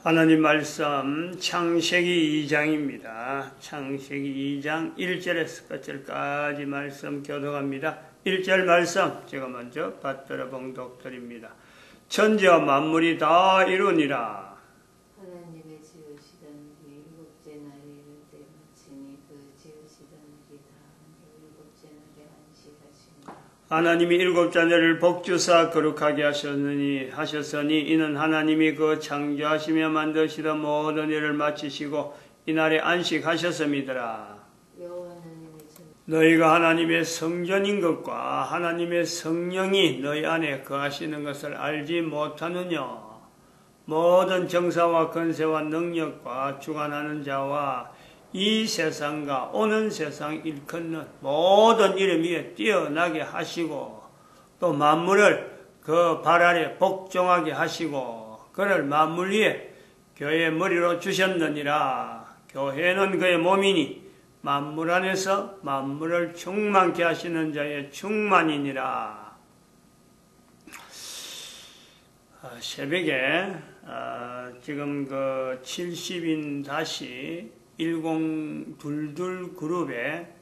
하나님 말씀 창세기 2장입니다. 창세기 2장 1절에서 끝절까지 말씀 교독합니다. 1절 말씀 제가 먼저 받들어 봉독드립니다. 천지와 만물이 다 이루니라. 하나님의 지으시던 일이 일곱째 날에 이를 때 마치니 그 지으시던 일이 다함으로 일곱째 날에 안식하시니라. 하나님이 일곱째 날을 복주사 거룩하게 하셨으니 이는 하나님이 그 창조하시며 만드시던 모든 일을 마치시고 이날에 안식하셨음이더라. 너희가 하나님의 성전인 것과 하나님의 성령이 너희 안에 거하시는 것을 알지 못하느냐. 모든 정사와 권세와 능력과 주관하는 자와 이 세상과 오는 세상 일컫는 모든 이름 위에 뛰어나게 하시고 또 만물을 그 발 아래 복종하게 하시고 그를 만물 위에 교회의 머리로 주셨느니라. 교회는 그의 몸이니 만물 안에서 만물을 충만케 하시는 자의 충만이니라. 새벽에 지금 그 70인 다시 1022 그룹에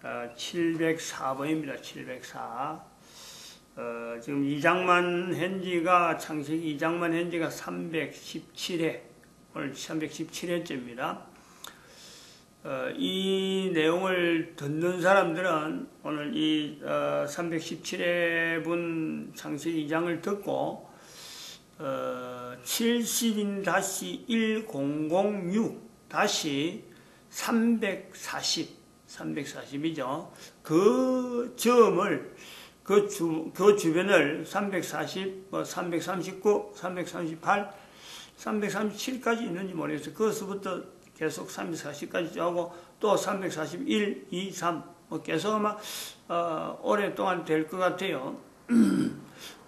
704번입니다. 704. 지금 2장만 현지가 창세기 2장만 현지가 317회 오늘 317회째입니다. 이 내용을 듣는 사람들은 오늘 이 317회분 창세기 2장을 듣고 70-1006-340이죠. 그 점을 그 주변을 340, 339, 338, 337까지 있는지 모르겠어요. 그것부터 계속 340까지 하고 또 341, 2, 3 계속 아마 오랫동안 될 것 같아요.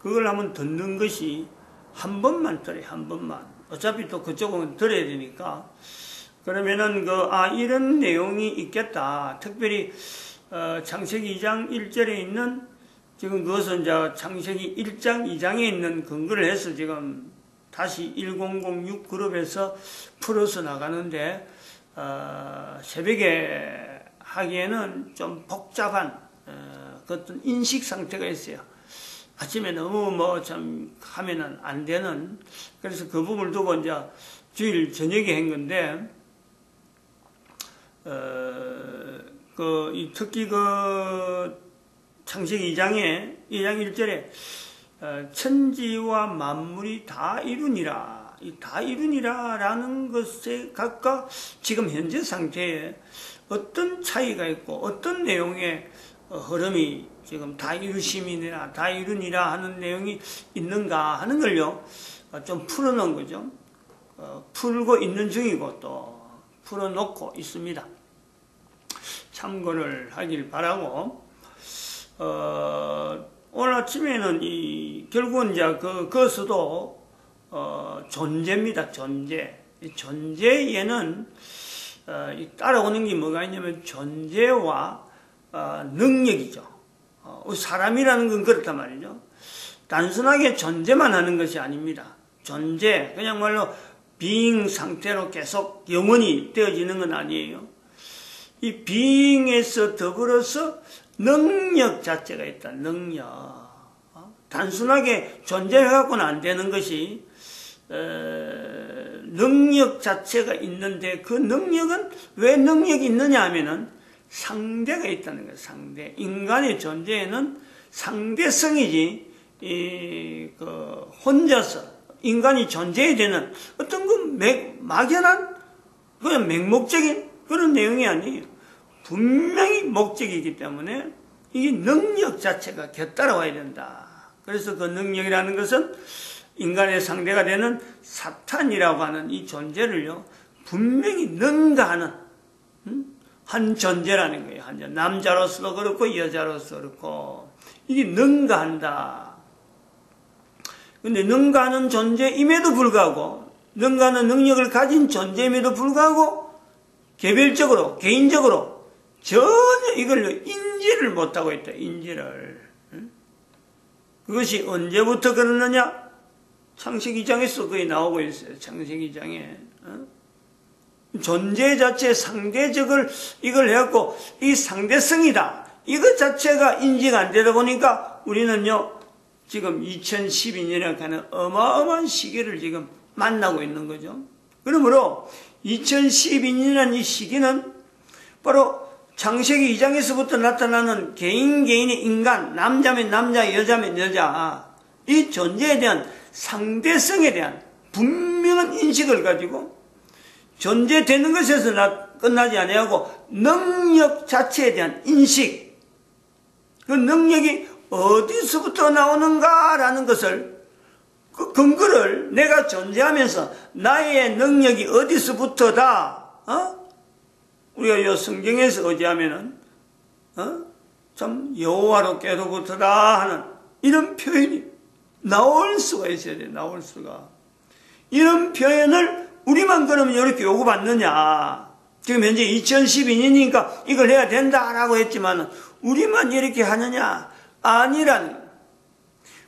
그걸 한번 듣는 것이 한 번만 들어요. 한 번만. 어차피 또 그쪽은 들어야 되니까. 그러면은 이런 내용이 있겠다. 특별히 창세기 2장 1절에 있는 지금 그것은 이제 창세기 1장 2장에 있는 근거를 해서 지금 다시 1006 그룹에서 풀어서 나가는데 새벽에 하기에는 좀 복잡한 어떤 인식 상태가 있어요. 아침에 너무 참 하면은 안 되는. 그래서 그 부분을 두고 이제 주일 저녁에 한 건데 특히 창세기 2장 1절에 천지와 만물이 다 이루니라. 이 다 이루니라 라는 것에 각각 지금 현재 상태에 어떤 차이가 있고 어떤 내용의 흐름이 지금 다 이루심이니라 다 이루니라 하는 내용이 있는가 하는 걸요 좀 풀어놓은 거죠. 풀고 있는 중이고 또 풀어놓고 있습니다. 참고를 하길 바라고. 오늘 아침에는 결국은 이제 그것도 존재입니다. 존재. 이 존재에는 따라오는 게 뭐가 있냐면 존재와 능력이죠. 사람이라는 건 그렇단 말이죠. 단순하게 존재만 하는 것이 아닙니다. 존재, 그냥 말로 being 상태로 계속 영원히 되어지는 건 아니에요. 이 being에서 더불어서 능력 자체가 있다. 능력. 단순하게 존재해갖고는 안 되는 것이 능력 자체가 있는데 그 능력은 왜 능력이 있느냐 하면은 상대가 있다는 거예요. 상대. 인간의 존재에는 상대성이지 혼자서 인간이 존재해야 되는 어떤 막연한 그냥 맹목적인 그런 내용이 아니에요. 분명히 목적이기 때문에 이게 능력 자체가 곁따라와야 된다. 그래서 그 능력이라는 것은 인간의 상대가 되는 사탄이라고 하는 이 존재를요 분명히 능가하는 한 존재라는 거예요. 한 남자로서도 그렇고 여자로서도 그렇고 이게 능가한다. 근데 능가하는 존재임에도 불구하고 능가하는 능력을 가진 존재임에도 불구하고 개별적으로 개인적으로 전혀 이걸 인지를 못하고 있다. 인지를. 그것이 언제부터 그러느냐? 창세기 2장에서 거의 나오고 있어요. 창세기 2장에. 존재 자체 상대적을 이걸 해갖고 이 상대성이다. 이것 자체가 인지가 안 되다 보니까 우리는요, 지금 2012년에 가는 어마어마한 시기를 지금 만나고 있는 거죠. 그러므로 2012년이라는 이 시기는 바로 창세기 2장에서부터 나타나는 개인의 인간, 남자면 남자, 여자면 여자, 이 존재에 대한 상대성에 대한 분명한 인식을 가지고 존재되는 것에서 끝나지 아니하고 능력 자체에 대한 인식, 그 능력이 어디서부터 나오는가라는 것을, 그 근거를 내가 존재하면서 나의 능력이 어디서부터다, 우리가 요 성경에서 의지하면은, 참 여호와로께로부터다 하는 이런 표현이 나올 수가 있어야 돼, 나올 수가. 이런 표현을 우리만 그러면 이렇게 요구받느냐. 지금 현재 2012년이니까 이걸 해야 된다라고 했지만 우리만 이렇게 하느냐. 아니라는.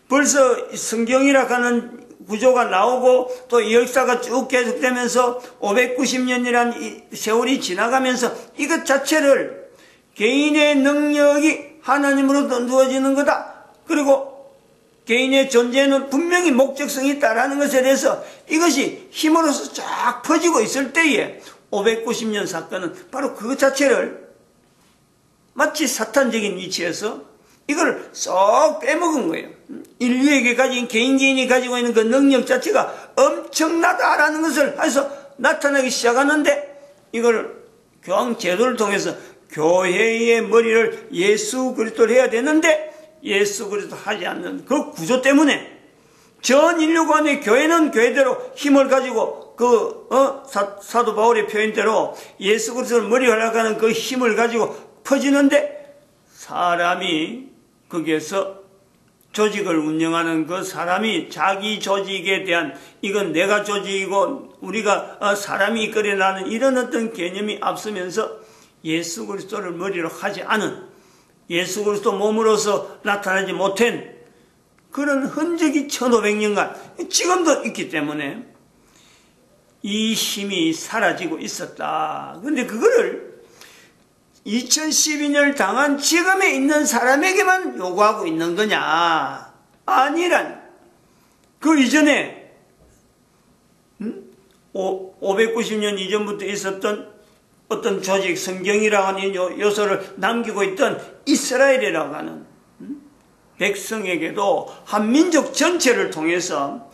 벌써 성경이라 하는 구조가 나오고 또 이 역사가 쭉 계속되면서 590년이라는 이 세월이 지나가면서 이것 자체를 개인의 능력이 하나님으로부터 누워지는 거다. 그리고 개인의 존재는 분명히 목적성이 있다라는 것에 대해서 이것이 힘으로서 쫙 퍼지고 있을 때에 590년 사건은 바로 그것 자체를 마치 사탄적인 위치에서 이걸 쏙 빼먹은 거예요. 인류에게 가진 개인이 가지고 있는 그 능력 자체가 엄청나다라는 것을 해서 나타나기 시작하는데 이걸 교황 제도를 통해서 교회의 머리를 예수 그리스도를 해야 되는데 예수 그리스도 하지 않는 그 구조 때문에 전 인류간의 교회는 교회대로 힘을 가지고 사도 바울의 표현대로 예수 그리스도를 머리로 하려고 하는 그 힘을 가지고 퍼지는데 사람이 거기에서 조직을 운영하는 그 사람이 자기 조직에 대한 이건 내가 조직이고 우리가 사람이 이끌어나는 이런 어떤 개념이 앞서면서 예수 그리스도를 머리로 하지 않은 예수 그리스도 몸으로서 나타나지 못한 그런 흔적이 1500년간 지금도 있기 때문에 이 힘이 사라지고 있었다. 그런데 그거를 2012년을 당한 지금에 있는 사람에게만 요구하고 있는 거냐? 아니란. 그 이전에 590년 이전부터 있었던 어떤 조직, 성경이라고 하는 요소를 남기고 있던 이스라엘이라고 하는 백성에게도 한 민족 전체를 통해서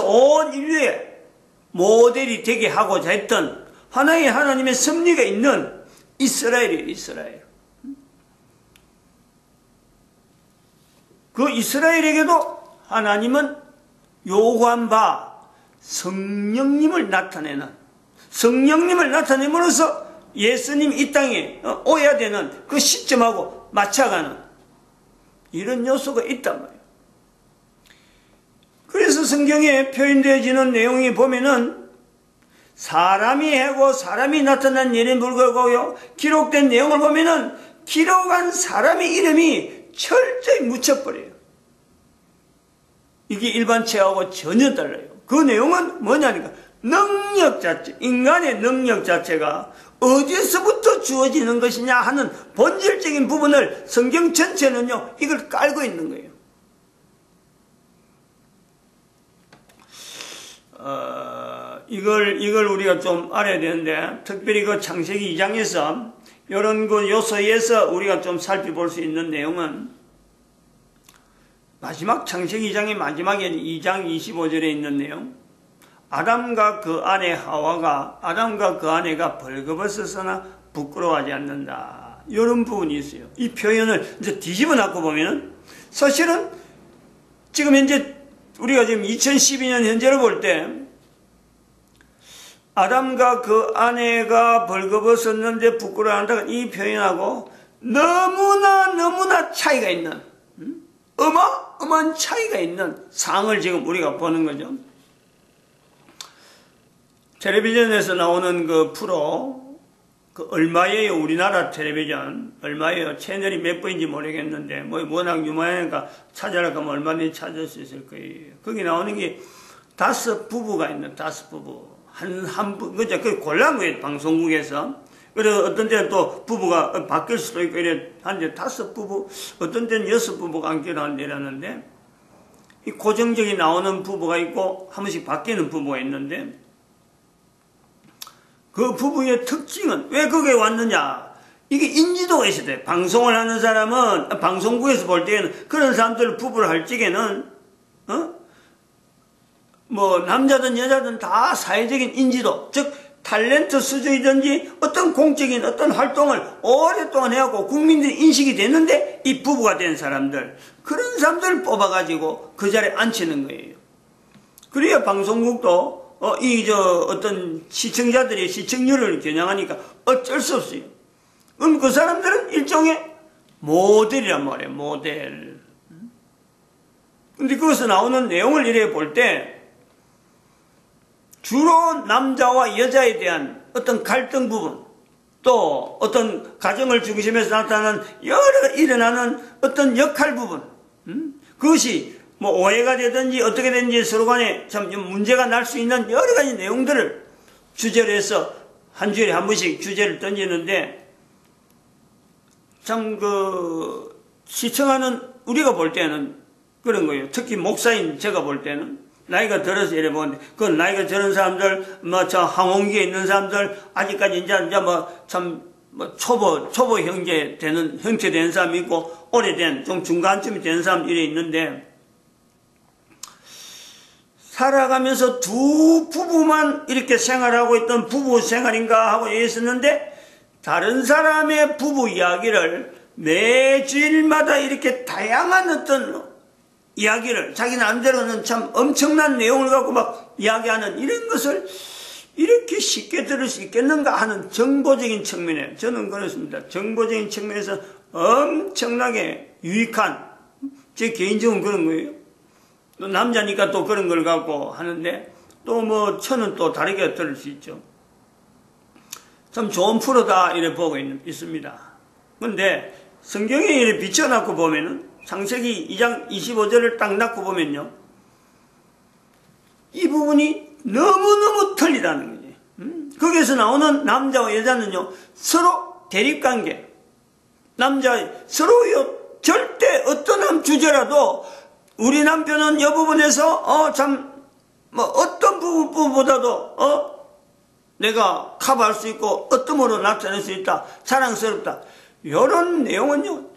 온 인류의 모델이 되게 하고자 했던 하나의 하나님의 섭리가 있는 이스라엘이에요, 이스라엘. 그 이스라엘에게도 하나님은 요구한 바 성령님을 나타냄으로써 예수님 이 땅에 오야 되는 그 시점하고 맞춰가는 이런 요소가 있단 말이에요. 그래서 성경에 표현되어지는 내용이 보면은 사람이 하고 사람이 나타난 일에 불구하고요, 기록된 내용을 보면은 기록한 사람의 이름이 철저히 묻혀버려요. 이게 일반 책하고 전혀 달라요. 그 내용은 뭐냐니까 능력 자체, 인간의 능력 자체가 어디서부터 주어지는 것이냐 하는 본질적인 부분을 성경 전체는요, 이걸 깔고 있는 거예요. 이걸 우리가 좀 알아야 되는데, 특별히 그 창세기 2장에서 이런 그 요소에서 우리가 좀 살펴볼 수 있는 내용은 마지막 창세기 2장의 마지막에 2장 25절에 있는 내용, 아담과 그 아내 하와가 아담과 그 아내가 벌거벗었으나 부끄러워하지 않는다. 이런 부분이 있어요. 이 표현을 이제 뒤집어 놨고 보면은 사실은 지금 현재 우리가 지금 2012년 현재를 볼 때 아담과 그 아내가 벌거벗었는데 부끄러워한다 이 표현하고 너무나 차이가 있는 어마어마한 차이가 있는 상을 지금 우리가 보는 거죠. 텔레비전에서 나오는 그 프로 그 얼마예요? 우리나라 텔레비전 얼마예요? 채널이 몇 번인지 모르겠는데 뭐 워낙 유명하니까 찾아라 하면 얼마든지 찾을 수 있을 거예요. 거기 나오는 게 5 부부가 있는 5 부부 그죠? 그 골라온 거예요, 방송국에서. 그래서 어떤 때는 또 부부가 바뀔 수도 있고 이래 한데 5 부부, 어떤 때는 6 부부가 안 결혼한다는데 이 고정적이 나오는 부부가 있고 한 번씩 바뀌는 부부가 있는데 그 부부의 특징은 왜 거기에 왔느냐? 이게 인지도가 있어야 돼. 방송을 하는 사람은 방송국에서 볼 때는 그런 사람들 부부를 할 적에는 뭐 남자든 여자든 다 사회적인 인지도, 즉 탤런트 수준이든지 어떤 공적인 어떤 활동을 오랫동안 해갖고 국민들이 인식이 됐는데 이 부부가 된 사람들, 그런 사람들을 뽑아가지고 그 자리에 앉히는 거예요. 그래야 방송국도 어떤 시청자들이 시청률을 겨냥하니까 어쩔 수 없어요. 그럼 그 사람들은 일종의 모델이란 말이에요, 모델. 근데 거기서 나오는 내용을 이래 볼 때 주로 남자와 여자에 대한 어떤 갈등 부분, 또 어떤 가정을 중심에서 나타나는 여러 일어나는 어떤 역할 부분, 그것이 뭐 오해가 되든지 어떻게 되든지 서로 간에 참 문제가 날 수 있는 여러 가지 내용들을 주제로 해서 한 주일에 한 번씩 주제를 던지는데 참 시청하는 우리가 볼 때는 그런 거예요. 특히 목사인 제가 볼 때는 나이가 들어서 이래 보는데, 그 나이가 들은 사람들, 항원기에 있는 사람들, 아직까지 이제 초보 형태 되는 사람이 있고, 오래된, 좀 중간쯤이 되는 사람들이 있는데, 살아가면서 2 부부만 이렇게 생활하고 있던 부부 생활인가 하고 있었는데, 다른 사람의 부부 이야기를 매 주일마다 이렇게 다양한 어떤 이야기를 자기 나름대로는 참 엄청난 내용을 갖고 막 이야기하는 이런 것을 이렇게 쉽게 들을 수 있겠는가 하는 정보적인 측면에 저는 그렇습니다. 정보적인 측면에서 엄청나게 유익한, 제 개인적으로 그런 거예요. 또 남자니까 또 그런 걸 갖고 하는데 또 뭐 저는 또 다르게 들을 수 있죠. 참 좋은 프로다 이래 보고 있습니다. 근데 성경에 이래 비춰놓고 보면은 창세기 2장 25절을 딱 놔고 보면요, 이 부분이 너무너무 틀리다는 거예요. 거기에서 나오는 남자와 여자는요, 서로 대립관계, 서로요, 절대 어떤 한 주제라도 우리 남편은 이 부분에서 어떤 부분보다도 내가 커버할 수 있고 어떤 으로 나타낼 수 있다, 자랑스럽다, 이런 내용은요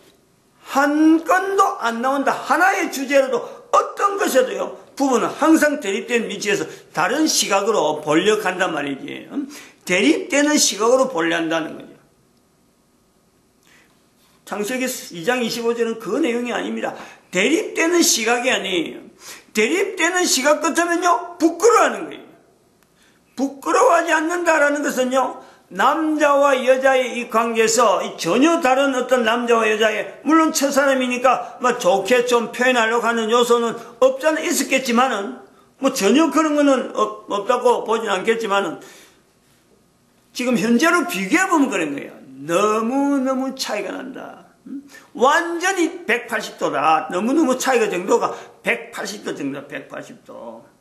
한 건도 안 나온다. 하나의 주제로도 어떤 것에도요 부부는 항상 대립된 위치에서 다른 시각으로 번역한단 말이지. 대립되는 시각으로 본래한다는 거죠. 창세기 2장 25절은 그 내용이 아닙니다. 대립되는 시각이 아니에요. 대립되는 시각 같으면요 부끄러워하는 거예요. 부끄러워하지 않는다라는 것은요, 남자와 여자의 이 관계에서 전혀 다른 어떤 남자와 여자의, 물론 첫사람이니까 좋게 좀 표현하려고 하는 요소는 없잖아 있었겠지만은, 전혀 그런 거는 없다고 보진 않겠지만은, 지금 현재로 비교해보면 그런 거예요. 너무너무 차이가 난다. 완전히 180도다. 너무너무 차이가 정도가 180도 정도, 180도.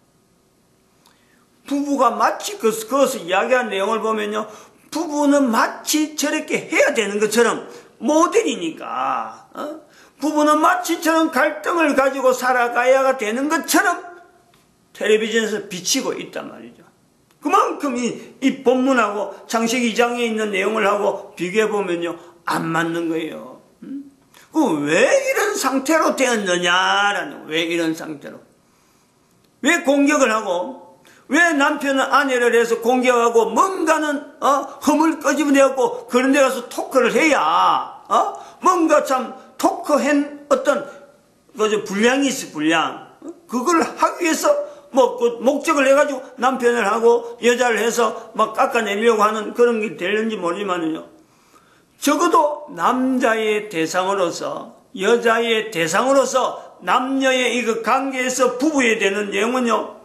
부부가 마치 그것을 이야기한 내용을 보면요, 부부는 마치 저렇게 해야 되는 것처럼 모델이니까, 부부는 마치처럼 갈등을 가지고 살아가야 되는 것처럼 텔레비전에서 비치고 있단 말이죠. 그만큼 이 본문하고 창세기 2장에 있는 내용을 하고 비교해보면요, 안 맞는 거예요. 왜 이런 상태로 되었느냐라는, 왜 이런 상태로. 왜 공격을 하고, 왜 남편은 아내를 해서 공격하고 뭔가는 흠을 끄집어내고 그런 데 가서 토크를 해야 뭔가 참 토크한 어떤 분량이 있어, 분량. 그걸 하기 위해서 그 목적을 해가지고 남편을 하고 여자를 해서 막 깎아내려고 하는 그런 게 되는지 모르지만요, 적어도 남자의 대상으로서, 여자의 대상으로서 남녀의 이 관계에서 부부에 되는 내용은요,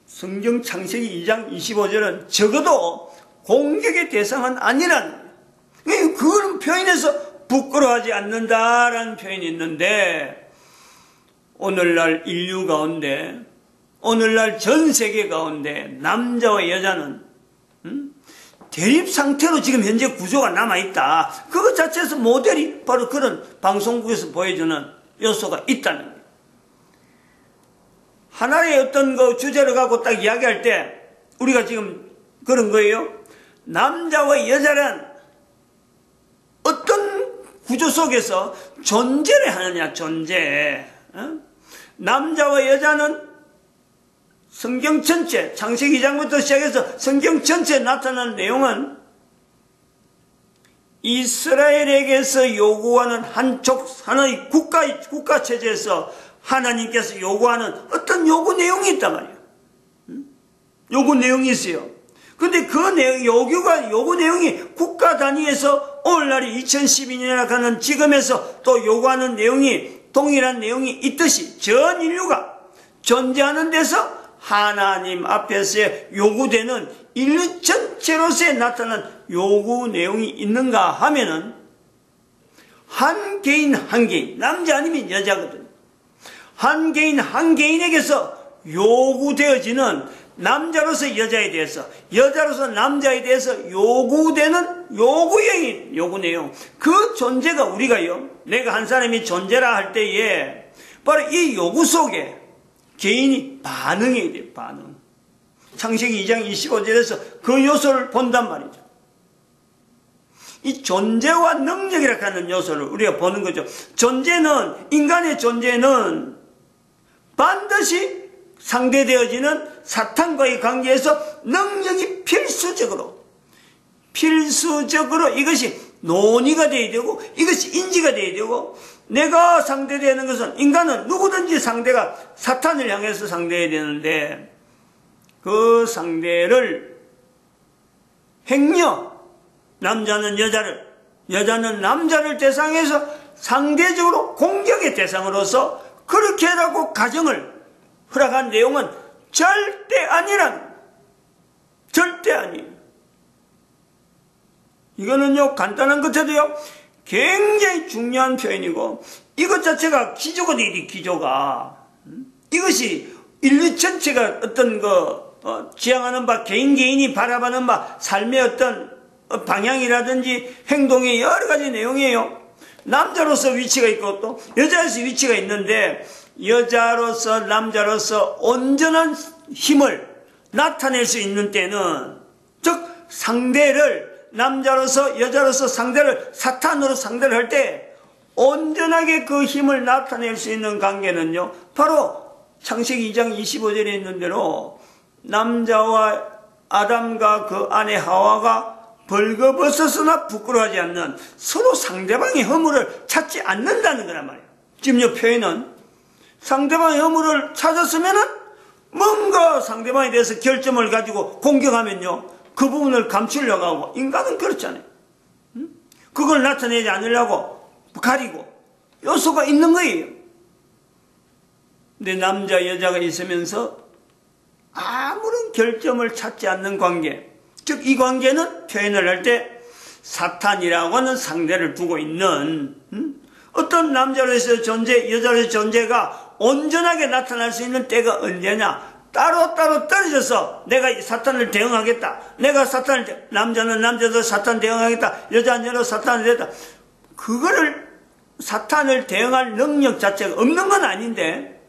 성경 창세기 2장 25절은 적어도 공격의 대상은 아니라는 거예요. 그런 표현에서 부끄러워하지 않는다라는 표현이 있는데, 오늘날 인류 가운데, 오늘날 전 세계 가운데 남자와 여자는 대립 상태로 지금 현재 구조가 남아있다. 그것 자체에서 모델이 바로 그런 방송국에서 보여주는 요소가 있다는 거예요. 하나의 어떤 그 주제를 갖고 딱 이야기할 때 우리가 지금 그런 거예요. 남자와 여자란 어떤 구조 속에서 존재를 하느냐, 존재. 남자와 여자는 성경 전체, 창세기 2장부터 시작해서 성경 전체에 나타나는 내용은 이스라엘에게서 요구하는 하나의 국가 체제에서 하나님께서 요구하는 어떤 요구 내용이 있단 말이에요. 요구 내용이 있어요. 근데 그 내용, 요구 내용이 국가 단위에서 오늘날이 2012년이라 하는 지금에서 또 요구하는 내용이 동일한 내용이 있듯이 전 인류가 존재하는 데서 하나님 앞에서 요구되는 인류 전체로서의 나타난 요구 내용이 있는가 하면은 한 개인, 남자 아니면 여자거든. 한 개인에게서 요구되어지는 남자로서 여자에 대해서, 여자로서 남자에 대해서 요구되는 요구 내용. 그 존재가 우리가요, 내가 한 사람이 존재라 할 때에 바로 이 요구 속에 개인이 반응해야 돼요, 반응. 창세기 2장 25절에서 그 요소를 본단 말이죠. 이 존재와 능력이라고 하는 요소를 우리가 보는 거죠. 인간의 존재는 반드시 상대되어지는 사탄과의 관계에서 능력이 필수적으로 이것이 논의가 되어야 되고 이것이 인지가 되어야 되고, 내가 상대되는 것은 인간은 누구든지 상대가 사탄을 향해서 상대해야 되는데 그 상대를 행여 남자는 여자는 남자를 대상해서 상대적으로 공격의 대상으로서 그렇게 하라고 가정을 허락한 내용은 절대 아니에요. 이거는요, 간단한 것 같아도요, 굉장히 중요한 표현이고, 이것 자체가 기조가 되지, 기조가. 이것이 인류 전체가 어떤 지향하는 바, 개인이 바라보는 바, 삶의 어떤 방향이라든지 행동의 여러 가지 내용이에요. 남자로서 위치가 있고 또 여자로서 위치가 있는데, 여자로서 남자로서 온전한 힘을 나타낼 수 있는 때는, 즉 상대를 남자로서 여자로서 사탄으로 상대를 할 때 온전하게 그 힘을 나타낼 수 있는 관계는요, 바로 창세기 2장 25절에 있는 대로 남자와 아담과 그 아내 하와가 벌거벗었으나 부끄러워하지 않는, 서로 상대방의 허물을 찾지 않는다는 거란 말이에요. 지금 이 표현은 상대방의 허물을 찾았으면은 뭔가 상대방에 대해서 결점을 가지고 공격하면요, 그 부분을 감추려고 하고, 인간은 그렇잖아요. 그걸 나타내지 않으려고 가리고 요소가 있는 거예요. 근데 남자 여자가 있으면서 아무런 결점을 찾지 않는 관계, 즉 이 관계는 표현을 할 때 사탄이라고 하는 상대를 두고 있는 어떤 남자로서의 존재, 여자로서의 존재가 온전하게 나타날 수 있는 때가 언제냐, 따로따로 떨어져서 내가 사탄을 대응하겠다, 남자는 남자도 사탄 대응하겠다, 여자는 여자로 사탄을 대응하겠다, 그거를 사탄을 대응할 능력 자체가 없는 건 아닌데,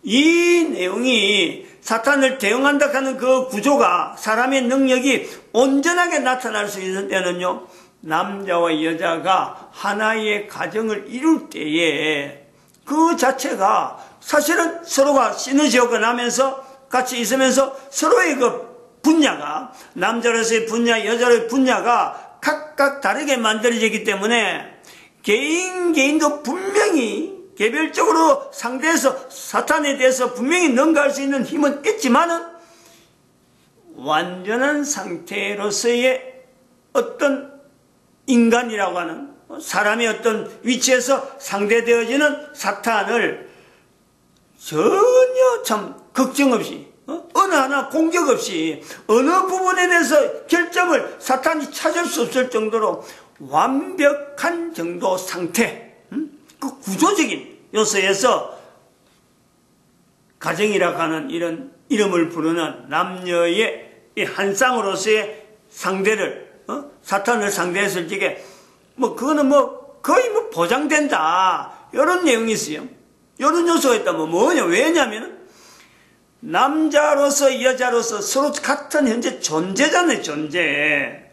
이 내용이 사탄을 대응한다 하는 그 구조가, 사람의 능력이 온전하게 나타날 수 있는 때는요, 남자와 여자가 하나의 가정을 이룰 때에 그 자체가 사실은 서로가 시너지가 나면서 같이 있으면서 서로의 그 분야가, 남자로서의 분야, 여자로서의 분야가 각각 다르게 만들어지기 때문에 개인도 분명히 개별적으로 상대해서 사탄에 대해서 분명히 능가할 수 있는 힘은 있지만은 완전한 상태로서의 어떤 인간이라고 하는 사람의 어떤 위치에서 상대되어지는 사탄을 전혀 참 걱정 없이 어느 하나하나 공격 없이 어느 부분에 대해서 결점을 사탄이 찾을 수 없을 정도로 완벽한 정도 상태, 그 구조적인 요소에서 가정이라고 하는 이런 이름을 부르는 남녀의 이 한 쌍으로서의 상대를, 사탄을 상대했을 적에, 그거는 거의 보장된다. 이런 내용이 있어요. 이런 요소가 있다면 뭐냐? 왜냐면, 남자로서 여자로서 서로 같은 현재 존재잖아요, 존재.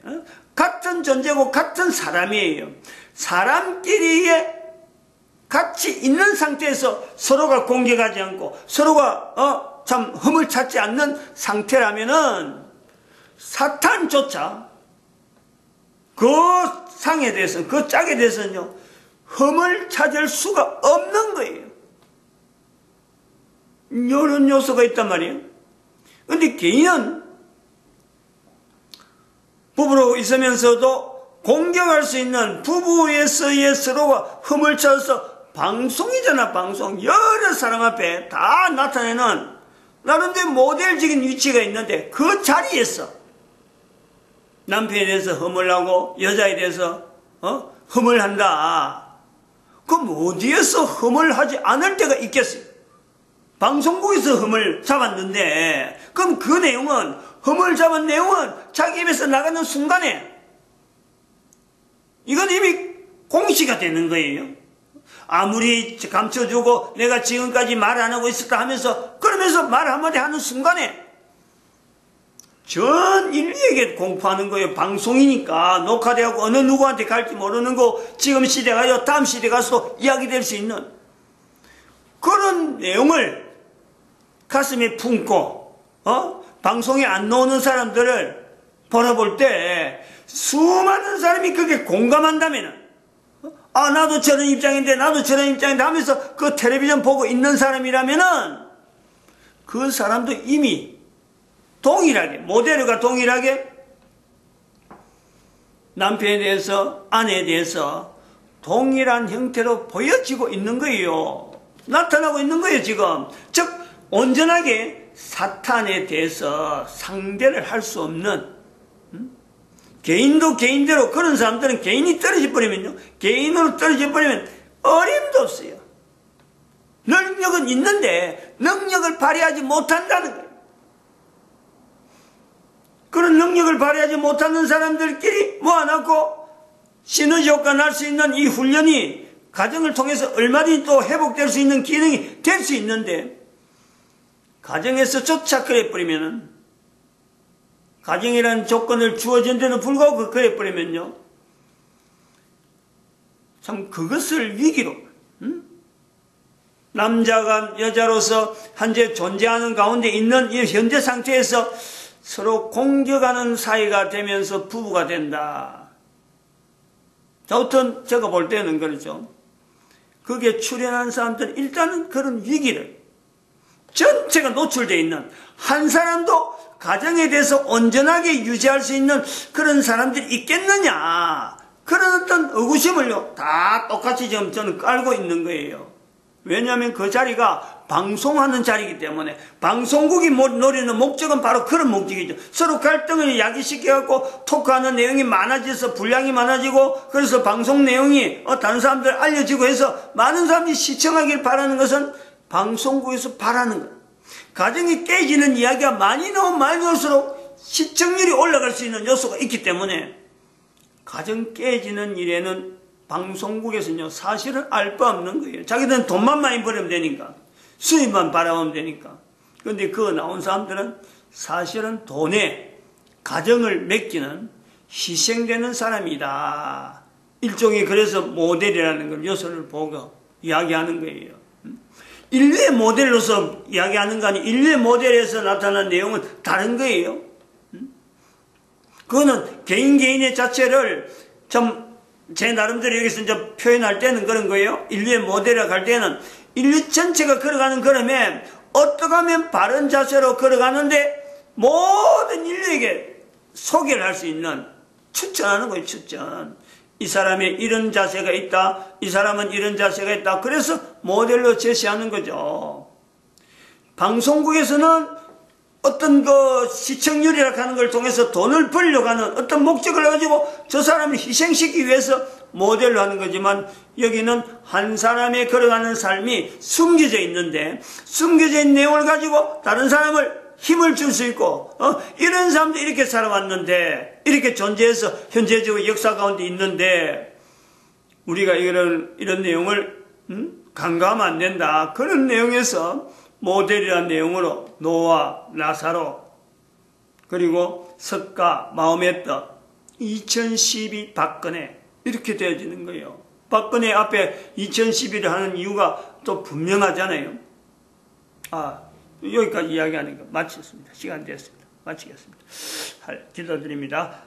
같은 존재고 같은 사람이에요. 사람끼리의 같이 있는 상태에서 서로가 공격하지 않고 서로가 참 흠을 찾지 않는 상태라면은 사탄조차 그 상에 대해서는, 그 짝에 대해서는요, 흠을 찾을 수가 없는 거예요. 이런 요소가 있단 말이에요. 근데 개인은 부부로 있으면서도 공격할 수 있는 부부에서의 서로가 흠을 찾아서 방송이잖아, 방송. 여러 사람 앞에 다 나타내는 나름대로 모델적인 위치가 있는데 그 자리에서 남편에 대해서 흠을 하고 여자에 대해서 흠을 한다. 그럼 어디에서 흠을 하지 않을 때가 있겠어요? 방송국에서 흠을 잡았는데 그럼 그 내용은, 흠을 잡은 내용은 자기 입에서 나가는 순간에 이건 이미 공시가 되는 거예요. 아무리 감춰주고 내가 지금까지 말 안 하고 있었다 하면서, 그러면서 말 한마디 하는 순간에 전 인류에게 공포하는 거예요. 방송이니까 녹화되고 어느 누구한테 갈지 모르는 거, 지금 시대 가요 다음 시대 가서도 이야기될 수 있는 그런 내용을 가슴에 품고 방송에 안 나오는 사람들을 바라볼 때 수많은 사람이 그게 공감한다면, 나도 저런 입장인데 나도 저런 입장인데 하면서 그 텔레비전 보고 있는 사람이라면은 그 사람도 이미 동일하게, 모델과 동일하게 남편에 대해서, 아내에 대해서 동일한 형태로 보여지고 있는 거예요. 나타나고 있는 거예요, 지금. 즉, 온전하게 사탄에 대해서 상대를 할 수 없는, 개인도 개인대로, 그런 사람들은 개인이 떨어져 버리면요, 개인으로 떨어져 버리면 어림도 없어요. 능력은 있는데 능력을 발휘하지 못한다는 거예요. 그런 능력을 발휘하지 못하는 사람들끼리 모아놓고 시너지 효과 날 수 있는 이 훈련이 가정을 통해서 얼마든지 또 회복될 수 있는 기능이 될 수 있는데, 가정에서 조차 그래버리면은, 가정이라는 조건을 주어진 데는 불구하고 그래버리면요, 참 그것을 위기로, 남자가 여자로서 현재 존재하는 가운데 있는 이 현재 상태에서 서로 공격하는 사이가 되면서 부부가 된다. 아무튼 제가 볼 때는 그렇죠. 거기에 출연한 사람들은 일단은 그런 위기를, 전체가 노출되어 있는, 한 사람도 가정에 대해서 온전하게 유지할 수 있는 그런 사람들이 있겠느냐, 그런 어떤 의구심을요 다 똑같이 지금 저는 깔고 있는 거예요. 왜냐하면 그 자리가 방송하는 자리이기 때문에, 방송국이 노리는 목적은 바로 그런 목적이죠. 서로 갈등을 야기시켜갖고 토크하는 내용이 많아져서 분량이 많아지고, 그래서 방송 내용이 다른 사람들 알려지고 해서 많은 사람들이 시청하길 바라는 것은 방송국에서 바라는 거예요. 가정이 깨지는 이야기가 많이 나오면 많이 나올수록 시청률이 올라갈 수 있는 요소가 있기 때문에, 가정 깨지는 일에는 방송국에서는요 사실은 알 바 없는 거예요. 자기들은 돈만 많이 벌면 되니까, 수입만 바라보면 되니까. 그런데 그 나온 사람들은 사실은 돈에 가정을 맡기는 희생되는 사람이다. 일종의 그래서 모델이라는 걸 요소를 보고 이야기하는 거예요. 인류의 모델로서 이야기하는 거 아니, 인류의 모델에서 나타난 내용은 다른 거예요. 그거는 개인의 자체를 좀 제 나름대로 여기서 이제 표현할 때는 그런 거예요. 인류의 모델이라고 할 때는 인류 전체가 걸어가는 걸음에 어떻게 하면 바른 자세로 걸어가는데 모든 인류에게 소개를 할 수 있는, 추천하는 거예요, 추천. 이 사람의 이런 자세가 있다, 이 사람은 이런 자세가 있다. 그래서 모델로 제시하는 거죠. 방송국에서는 어떤 그 시청률이라 하는 걸 통해서 돈을 벌려고 하는 어떤 목적을 가지고 저 사람을 희생시키기 위해서 모델로 하는 거지만, 여기는 한 사람의 걸어가는 삶이 숨겨져 있는데, 숨겨져 있는 내용을 가지고 다른 사람을 힘을 줄 수 있고, 이런 사람도 이렇게 살아왔는데, 이렇게 존재해서 현재적으로 역사 가운데 있는데, 우리가 이런 내용을 간과하면 안 된다. 그런 내용에서 모델이라는 내용으로 노아, 나사로, 그리고 석가, 마음의 떡, 2012 박근혜, 이렇게 되어지는 거예요. 박근혜 앞에 2012를 하는 이유가 또 분명하잖아요. 여기까지 이야기하는 거 마치겠습니다. 시간 됐습니다. 마치겠습니다. 기도드립니다.